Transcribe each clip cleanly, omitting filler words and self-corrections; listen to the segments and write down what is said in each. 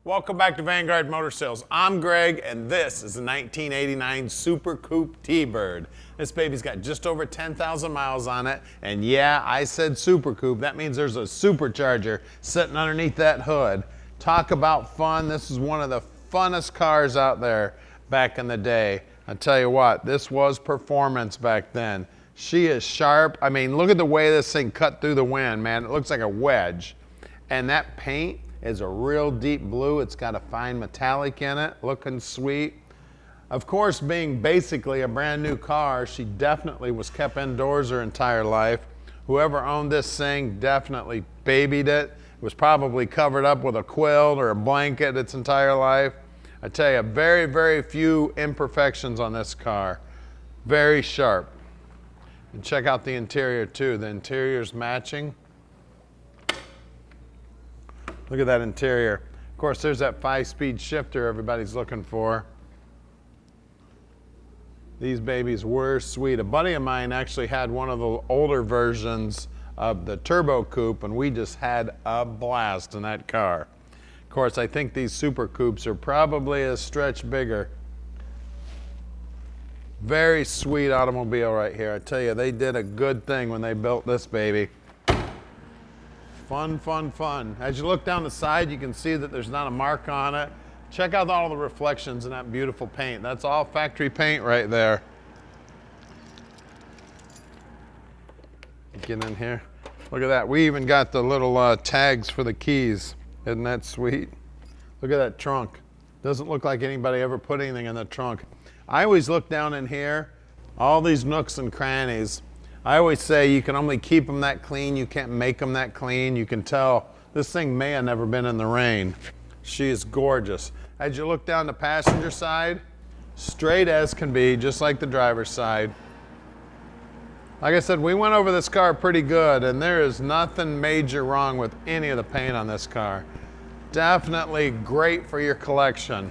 Welcome back to Vanguard Motor Sales. I'm Greg, and this is the 1989 Super Coupe T-Bird. This baby's got just over 10,000 miles on it, and yeah, I said Super Coupe. That means there's a supercharger sitting underneath that hood. Talk about fun. This is one of the funnest cars out there back in the day. I tell you what, this was performance back then. She is sharp. I mean, look at the way this thing cut through the wind, man. It looks like a wedge. And that paint is a real deep blue. It's got a fine metallic in it, looking sweet. Of course, being basically a brand new car, she definitely was kept indoors her entire life. Whoever owned this thing definitely babied it. It was probably covered up with a quilt or a blanket its entire life. I tell you, very, very few imperfections on this car. Very sharp. And check out the interior too. The interior's matching. Look at that interior. Of course, there's that 5-speed shifter everybody's looking for. These babies were sweet. A buddy of mine actually had one of the older versions of the Turbo Coupe, and we just had a blast in that car. Of course, I think these Super Coupes are probably a stretch bigger. Very sweet automobile right here. I tell you, they did a good thing when they built this baby. Fun, fun, fun. As you look down the side, you can see that there's not a mark on it. Check out all the reflections in that beautiful paint. That's all factory paint right there. Get in here. Look at that. We even got the little tags for the keys. Isn't that sweet? Look at that trunk. Doesn't look like anybody ever put anything in the trunk. I always look down in here, all these nooks and crannies. I always say you can only keep them that clean. You can't make them that clean. You can tell this thing may have never been in the rain. She is gorgeous. As you look down the passenger side, straight as can be, just like the driver's side. Like I said, we went over this car pretty good, and there is nothing major wrong with any of the paint on this car. Definitely great for your collection.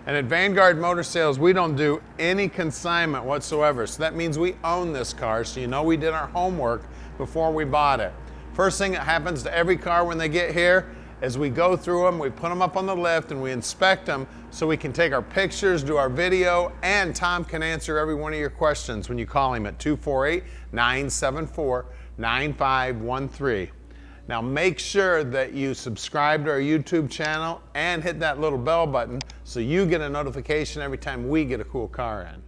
And at Vanguard Motor Sales, we don't do any consignment whatsoever. So that means we own this car, so you know we did our homework before we bought it. First thing that happens to every car when they get here is we go through them, we put them up on the lift, and we inspect them so we can take our pictures, do our video, and Tom can answer every one of your questions when you call him at 248-974-9513. Now make sure that you subscribe to our YouTube channel and hit that little bell button so you get a notification every time we get a cool car in.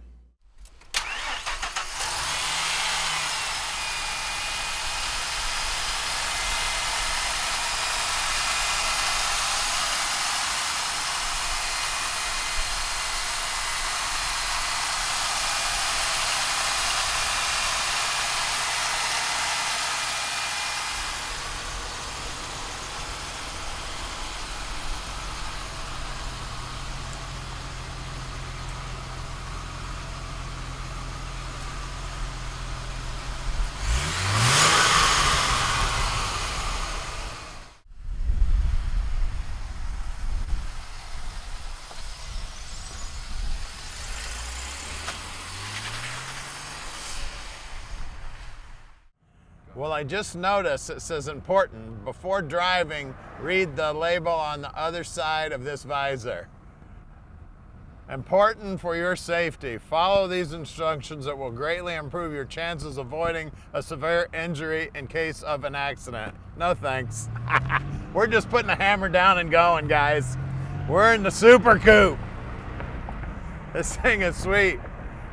Well, I just noticed it says important. Before driving, read the label on the other side of this visor. Important for your safety. Follow these instructions that will greatly improve your chances of avoiding a severe injury in case of an accident. No thanks. We're just putting the hammer down and going, guys. We're in the Super Coupe. This thing is sweet.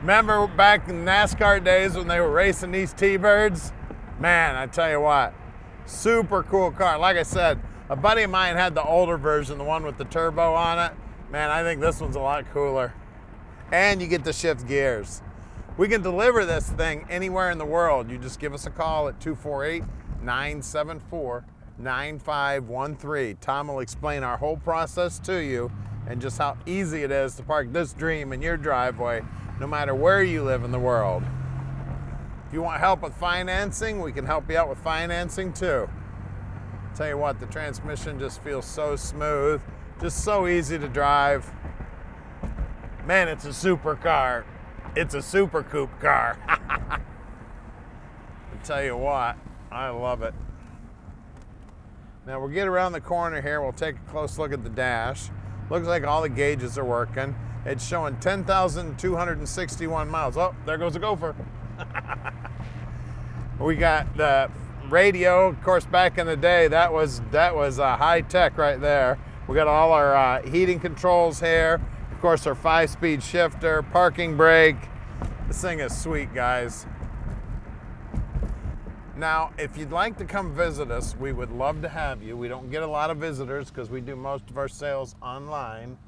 Remember back in NASCAR days when they were racing these T-Birds? Man, I tell you what, super cool car. Like I said, a buddy of mine had the older version, the one with the turbo on it. Man, I think this one's a lot cooler. And you get to shift gears. We can deliver this thing anywhere in the world. You just give us a call at 248-974-9513. Tom will explain our whole process to you and just how easy it is to park this dream in your driveway, no matter where you live in the world. If you want help with financing, we can help you out with financing too. Tell you what, the transmission just feels so smooth, just so easy to drive. Man, it's a super car. It's a Super Coupe car. I tell you what, I love it. Now we'll get around the corner here, we'll take a close look at the dash. Looks like all the gauges are working. It's showing 10,261 miles. Oh, there goes a gopher. We got the radio, of course, back in the day, that was high tech right there. We got all our heating controls here. Of course, our 5-speed shifter, parking brake. This thing is sweet, guys. Now, if you'd like to come visit us, we would love to have you. We don't get a lot of visitors because we do most of our sales online.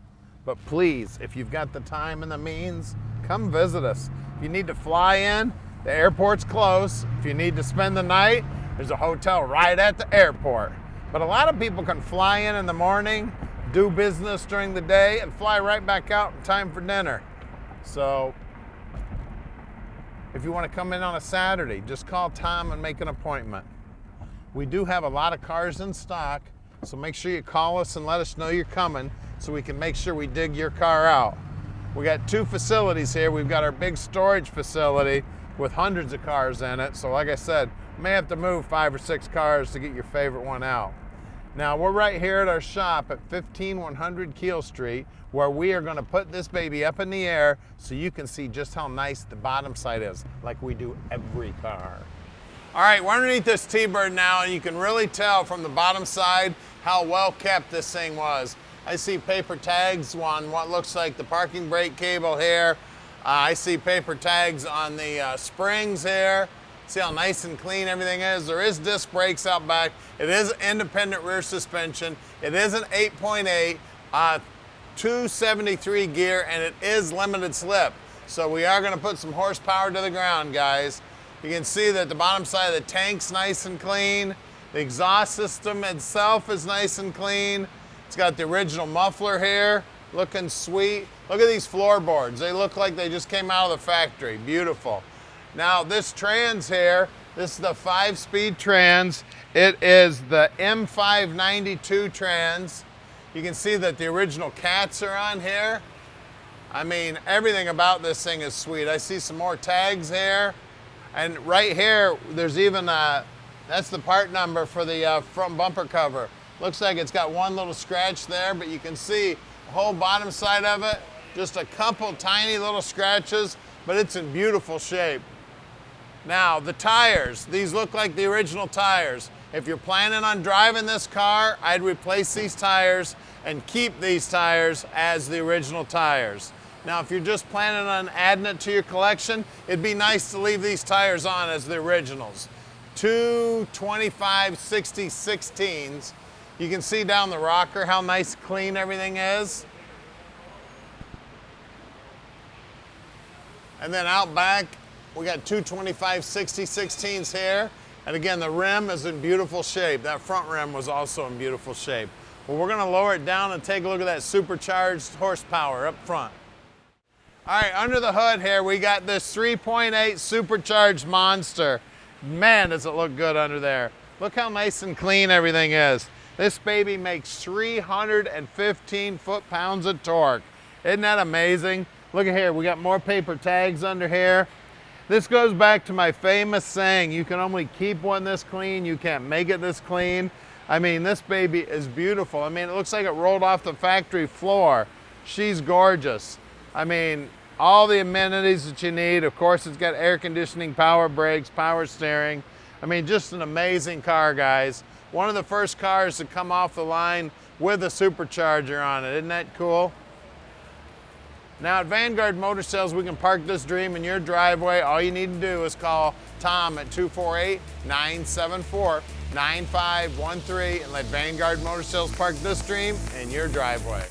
But please, if you've got the time and the means, come visit us. If you need to fly in, the airport's close. If you need to spend the night, there's a hotel right at the airport. But a lot of people can fly in the morning, do business during the day, and fly right back out in time for dinner. So if you want to come in on a Saturday, just call Tom and make an appointment. We do have a lot of cars in stock, so make sure you call us and let us know you're coming so we can make sure we dig your car out. We got 2 facilities here. We've got our big storage facility with hundreds of cars in it. So like I said, you may have to move 5 or 6 cars to get your favorite one out. Now we're right here at our shop at 15100 Keel Street, where we are going to put this baby up in the air so you can see just how nice the bottom side is, like we do every car. All right, we're underneath this T-Bird now, and you can really tell from the bottom side how well kept this thing was. I see paper tags on what looks like the parking brake cable here. I see paper tags on the springs here. See how nice and clean everything is. There is disc brakes out back. It is independent rear suspension. It is an 8.8, 273 gear, and it is limited slip. So we are going to put some horsepower to the ground, guys. You can see that the bottom side of the tank's nice and clean. The exhaust system itself is nice and clean. It's got the original muffler here, looking sweet. Look at these floorboards. They look like they just came out of the factory. Beautiful. Now this trans here, this is the 5-speed trans. It is the M592 trans. You can see that the original cats are on here. I mean, everything about this thing is sweet. I see some more tags here. And right here, there's even that's the part number for the front bumper cover. Looks like it's got one little scratch there, but you can see the whole bottom side of it, just a couple tiny little scratches, but it's in beautiful shape. Now, the tires, these look like the original tires. If you're planning on driving this car, I'd replace these tires and keep these tires as the original tires. Now, if you're just planning on adding it to your collection, it'd be nice to leave these tires on as the originals. 2 25/60 16s. You can see down the rocker how nice, clean everything is. And then out back, we got 2 25/60 16s here. And again, the rim is in beautiful shape. That front rim was also in beautiful shape. Well, we're gonna lower it down and take a look at that supercharged horsepower up front. All right, under the hood here, we got this 3.8 supercharged monster. Man, does it look good under there. Look how nice and clean everything is. This baby makes 315 foot-pounds of torque. Isn't that amazing? Look at here, we got more paper tags under here. This goes back to my famous saying, you can only keep one this clean, you can't make it this clean. I mean, this baby is beautiful. I mean, it looks like it rolled off the factory floor. She's gorgeous. I mean, all the amenities that you need. Of course, it's got air conditioning, power brakes, power steering. I mean, just an amazing car, guys. One of the first cars to come off the line with a supercharger on it. Isn't that cool? Now at Vanguard Motor Sales, we can park this dream in your driveway. All you need to do is call Tom at 248-974-9513 and let Vanguard Motor Sales park this dream in your driveway.